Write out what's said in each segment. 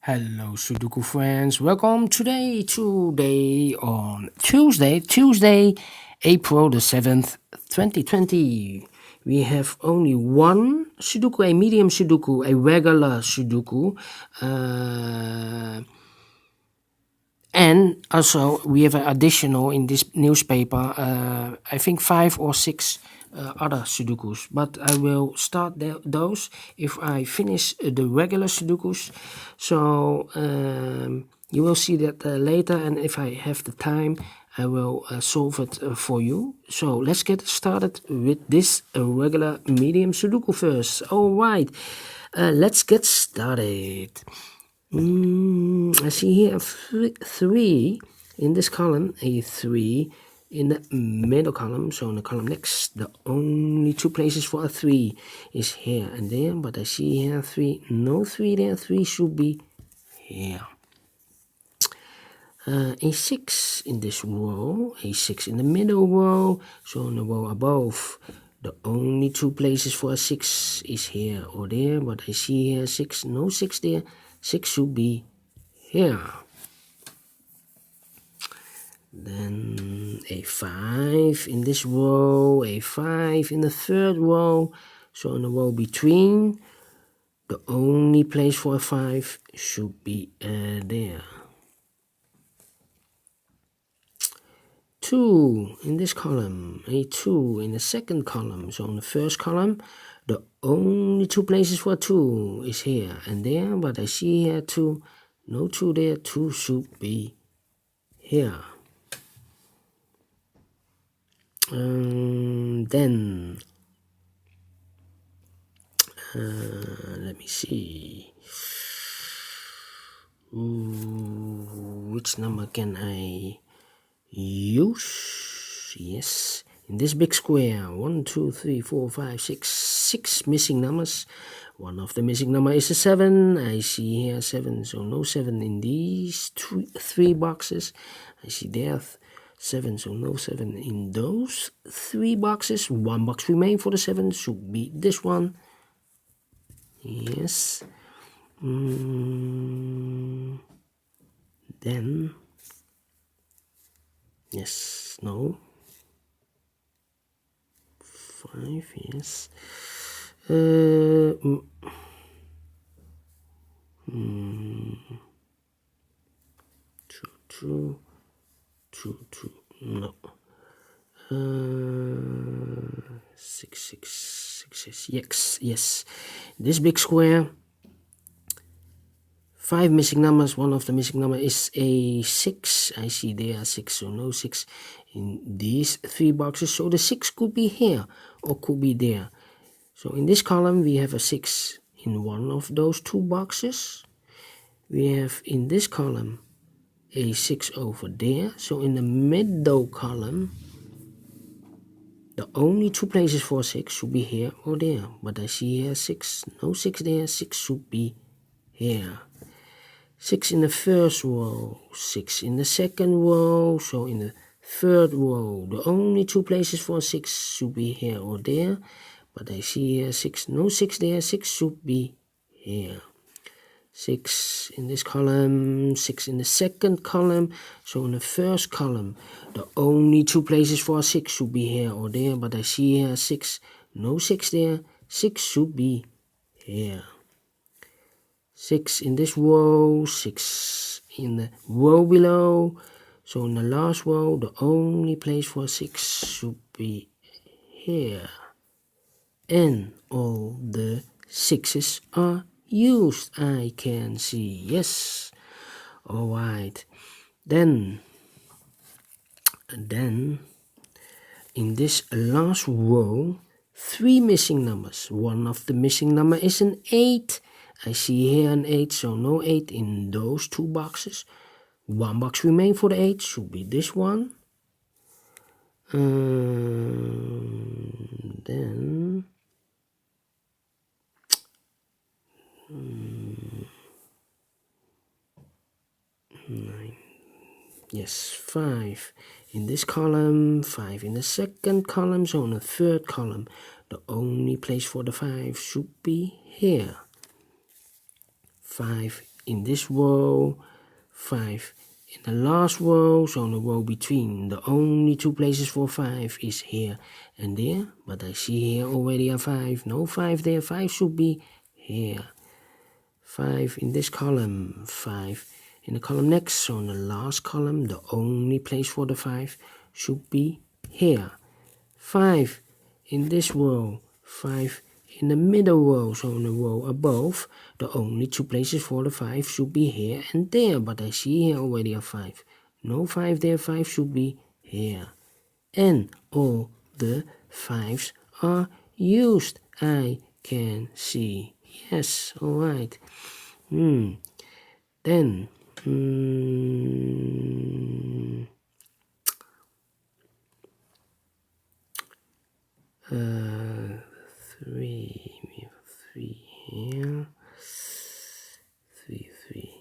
Hello Sudoku friends, welcome today on Tuesday, April the 7th, 2020. We have only one Sudoku, a medium Sudoku, a regular Sudoku, and also we have an additional in this newspaper, I think 5 or 6 other Sudokus, but I will start those if I finish the regular Sudokus. So you will see that later, and if I have the time I will solve it for you. So let's get started with this regular medium Sudoku first. Alright, let's get started. I see here a 3 in this column, a 3 in the middle column. So in the column next, the only 2 places for a 3 is here and there, but I see here 3, no 3 there, 3 should be here. A 6 in this row, a 6 in the middle row, so in the row above, the only 2 places for a 6 is here or there, but I see here 6, no 6 there, 6 should be here. Then a 5 in this row, a 5 in the third row, so in the row between, the only place for a 5 should be there. 2 in this column, a 2 in the second column, so in the first column, the only 2 places for 2 is here and there, but I see here 2, no 2 there, 2 should be here. Then, let me see, which number can I use? Yes, in this big square, 1, 2, 3, 4, 5, 6 missing numbers. One of the missing number is a 7. I see here 7, so no 7 in these 3 boxes. I see there 7, so no 7 in those 3 boxes. 1 box remains for the 7, should be this one. Yes. Then, yes, no. 5, yes. 2, no. 6, yes. This big square, 5 missing numbers. One of the missing number is a 6. I see there are 6, so no 6 in these 3 boxes. So the 6 could be here or could be there. So in this column we have a 6 in one of those 2 boxes. We have in this column a 6 over there. So in the middle column, the only 2 places for 6 should be here or there. But I see here 6, no 6 there, 6 should be here. 6 in the first row, 6 in the second row, so in the third row, the only 2 places for 6 should be here or there. But I see here 6, no 6 there, 6 should be here. 6 in this column, 6 in the second column, so in the first column, the only 2 places for 6 should be here or there, but I see here 6, no 6 there, 6 should be here. 6 in this row, 6 in the row below, so in the last row, the only place for 6 should be here. And all the 6s are used, I can see, yes. Alright, then in this last row, 3 missing numbers. One of the missing number is an 8. I see here an 8, so no 8 in those 2 boxes. 1 box remains for the 8, should be this one. Then 9. Yes, 5 in this column, 5 in the second column, so in the third column, the only place for the 5 should be here. 5 in this row, 5 in the last row, so in the row between. The only two places for 5 is here and there, but I see here already a 5. No 5 there, 5 should be here. 5 in this column, 5 in the column next, so in the last column, the only place for the 5 should be here. 5 in this row, 5 in the middle row, so in the row above, the only two places for the 5 should be here and there, but I see here already a 5. No 5 there, 5 should be here. And all the 5s are used, I can see. Yes, alright. Then, 3, we have 3 here, 3.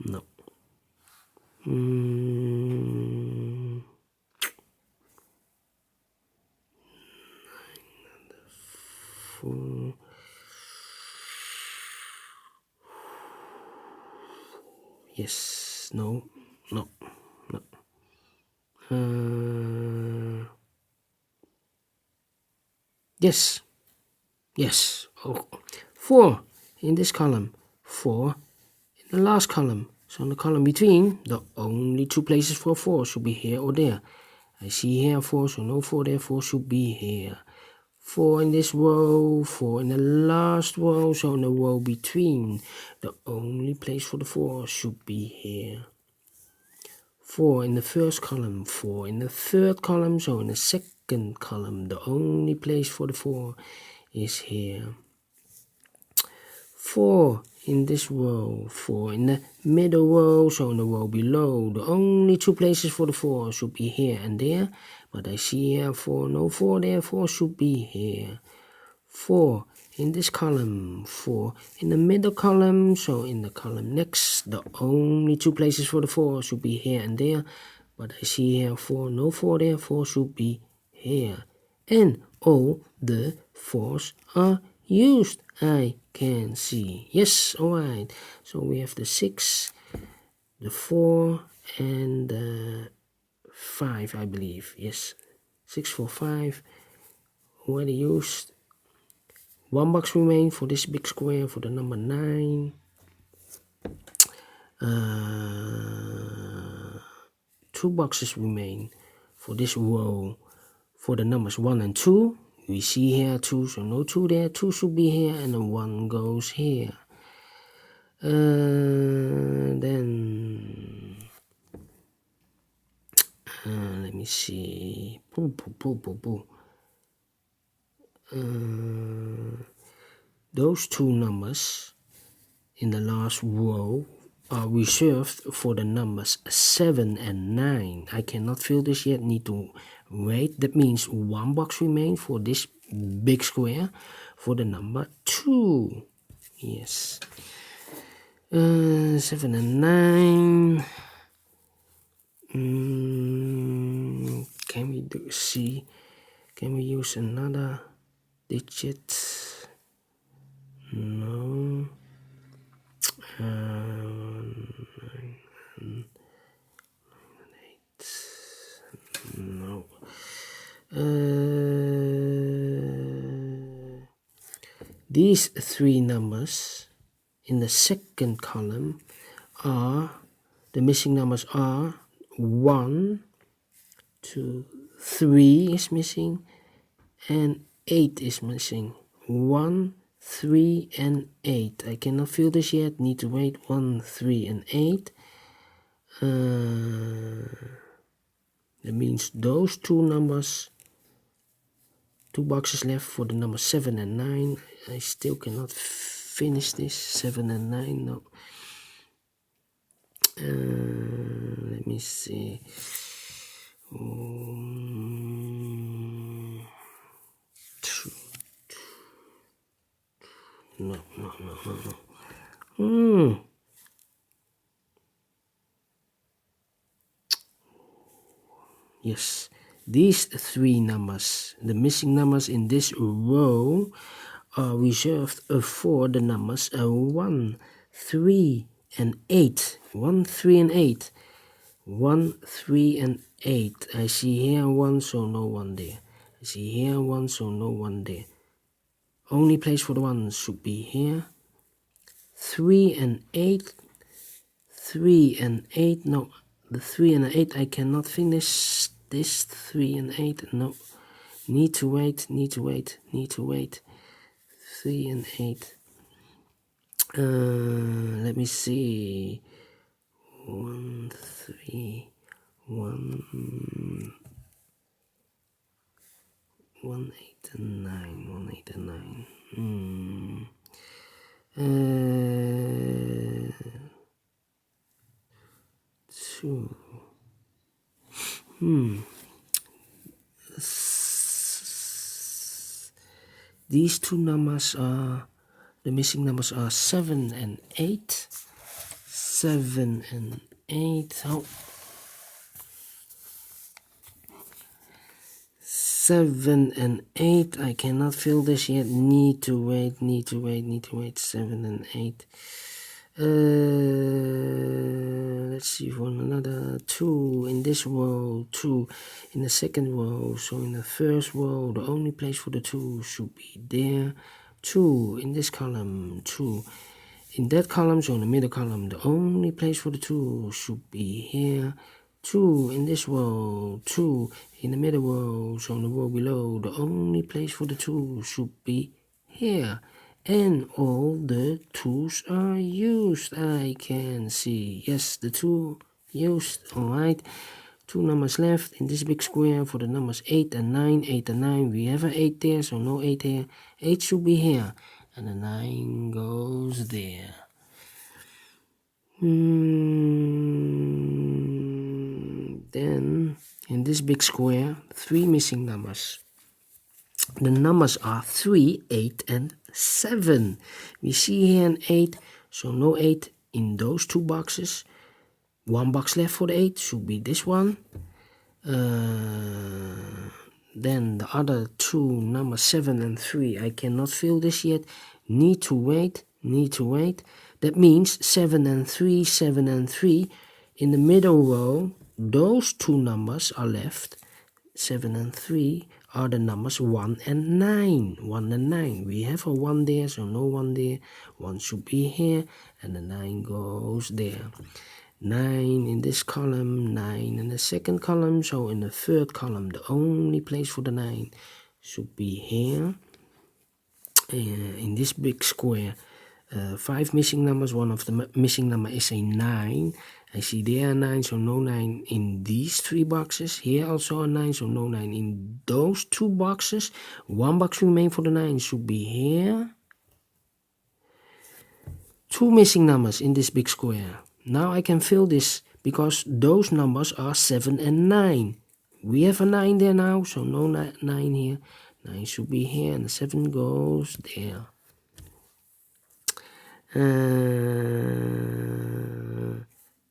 No. 4. Yes, no. Yes. Oh, 4 in this column, 4 in the last column. So in the column between, the only two places for 4 should be here or there. I see here 4, so no 4 there, 4 should be here. 4 in this row, 4 in the last row, so in the row between, the only place for the 4 should be here. 4 in the first column, 4 in the third column, so in the second column, the only place for the 4 is here. 4 in this row, 4 in the middle row, so in the row below, the only two places for the 4 should be here and there, but I see here 4, no 4 there, 4 should be here. 4 in this column, 4 in the middle column, so in the column next, the only two places for the 4 should be here and there, but I see here 4, no 4 there, 4 should be here. And all the 4s are used, I can see. Yes, alright. So we have the 6, the 4, and the 5, I believe. Yes, 6, 4, 5 already used. 1 box remains for this big square for the number 9. 2 boxes remain for this row for the numbers 1 and 2. We see here 2, so no 2 there, 2 should be here, and then 1 goes here. Then let me see. Those 2 numbers in the last row are reserved for the numbers 7 and 9. I cannot fill this yet, need to wait. That means 1 box remains for this big square for the number 2. Yes. 7 and 9. Can we see? Can we use another digit? No. No. These 3 numbers in the second column are, the missing numbers are 1, 2, 3 is missing, and 8 is missing. 1, 3, and 8. I cannot fill this yet, need to wait. 1, 3, and 8. That means those 2 numbers, 2 boxes left for the number 7 and 9. I still cannot finish this. 7 and 9, no. Let me see. No. Yes, these 3 numbers, the missing numbers in this row, are reserved for the numbers 1, 3 and 8. 1, 3 and 8. 1, 3 and 8. I see here 1, so no 1 there. I see here 1, so no 1 there. Only place for the 1 should be here. 3 and 8. 3 and 8. No, the 3 and 8 I cannot finish. This 3 and 8. No. Need to wait. 3 and 8. Let me see. 1, 3, 1, 1, 8 and 9. 1, 8 and 9. 2. These two numbers are, the missing numbers are 7 and 8. 7 and 8. Oh. 7 and 8. I cannot fill this yet. Need to wait. 7 and 8. Let's see for another 2 in this row, 2 in the second row. So in the first row, the only place for the 2 should be there. 2 in this column, 2 in that column. So in the middle column, the only place for the 2 should be here. 2 in this row, 2 in the middle row. So in the row below, the only place for the 2 should be here. And all the 2's are used. I can see. Yes, the 2 used. Alright. 2 numbers left in this big square for the numbers 8 and 9. 8 and 9. We have an 8 there, so no 8 here. 8 should be here. And the 9 goes there. Then, in this big square, 3 missing numbers. The numbers are 3, 8, and 7. We see here an 8, so no 8 in those 2 boxes. 1 box left for the 8 should be this one. Then the other 2 numbers 7 and 3. I cannot fill this yet. Need to wait. That means 7 and 3, 7 and 3. In the middle row, those 2 numbers are left. 7 and 3 are the numbers 1 and 9. 1 and 9. We have a 1 there, so no 1 there. 1 should be here, and the 9 goes there. 9 in this column, 9 in the second column. So in the third column, the only place for the 9 should be here. In this big square, 5 missing numbers. One of the missing number is a 9. I see there a 9, so no 9 in these 3 boxes. Here also a 9, so no 9 in those 2 boxes. 1 box remains for the 9 should be here. 2 missing numbers in this big square. Now I can fill this because those numbers are 7 and 9. We have a 9 there now, so no 9 here. 9 should be here, and the 7 goes there.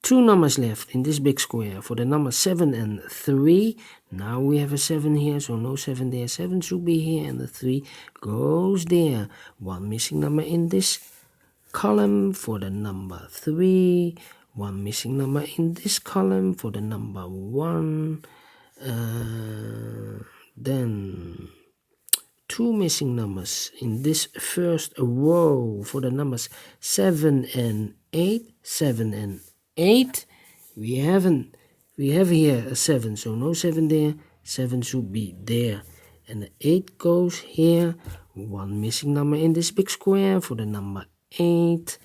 2 numbers left in this big square for the number 7 and 3. Now we have a 7 here, so no 7 there. 7 should be here, and the 3 goes there. 1 missing number in this column for the number 3. 1 missing number in this column for the number 1. Then 2 missing numbers in this first row for the numbers 7 and 8. 7 and 8. We have here a 7, so no 7 there. 7 should be there, and the 8 goes here. 1 missing number in this big square for the number 8.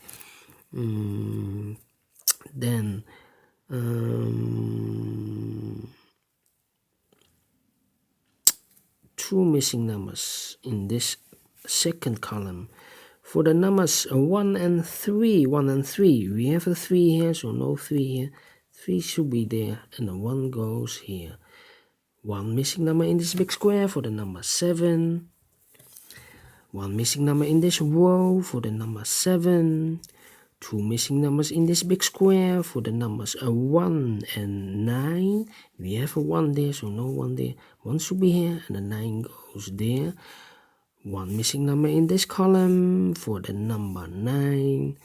Then 2 missing numbers in this second column for the numbers 1 and 3. 1 and 3. We have a 3 here, so no 3 here. 3 should be there, and the 1 goes here. 1 missing number in this big square for the number 7. 1 missing number in this row for the number 7. 2 missing numbers in this big square for the numbers 1 and 9. We have a 1 there, so no 1 there. 1 should be here, and the 9 goes there. 1 missing number in this column for the number 9.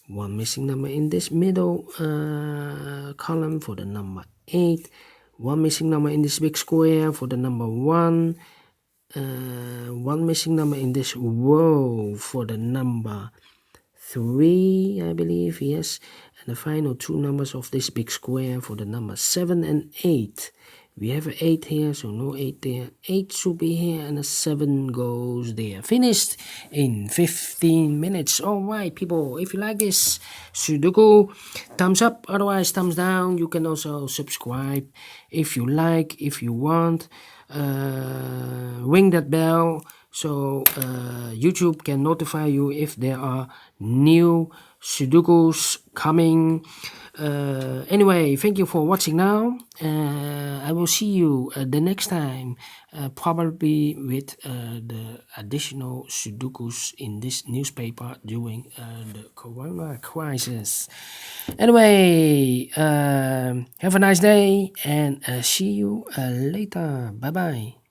One missing number in this middle column for the number 8. One missing number in this big square for the number 1. One missing number in this row for the number 3, I believe, yes. And the final two numbers of this big square for the number 7 and 8. We have an 8 here, so no 8 there. 8 should be here, and a 7 goes there. Finished in 15 minutes. Alright, people, if you like this Sudoku, thumbs up, otherwise thumbs down. You can also subscribe if you like, if you want. Ring that bell so YouTube can notify you if there are new Sudokus coming. Anyway, thank you for watching now. I will see you the next time, probably with the additional Sudokus in this newspaper during the Corona crisis. Anyway, have a nice day and see you later. Bye bye.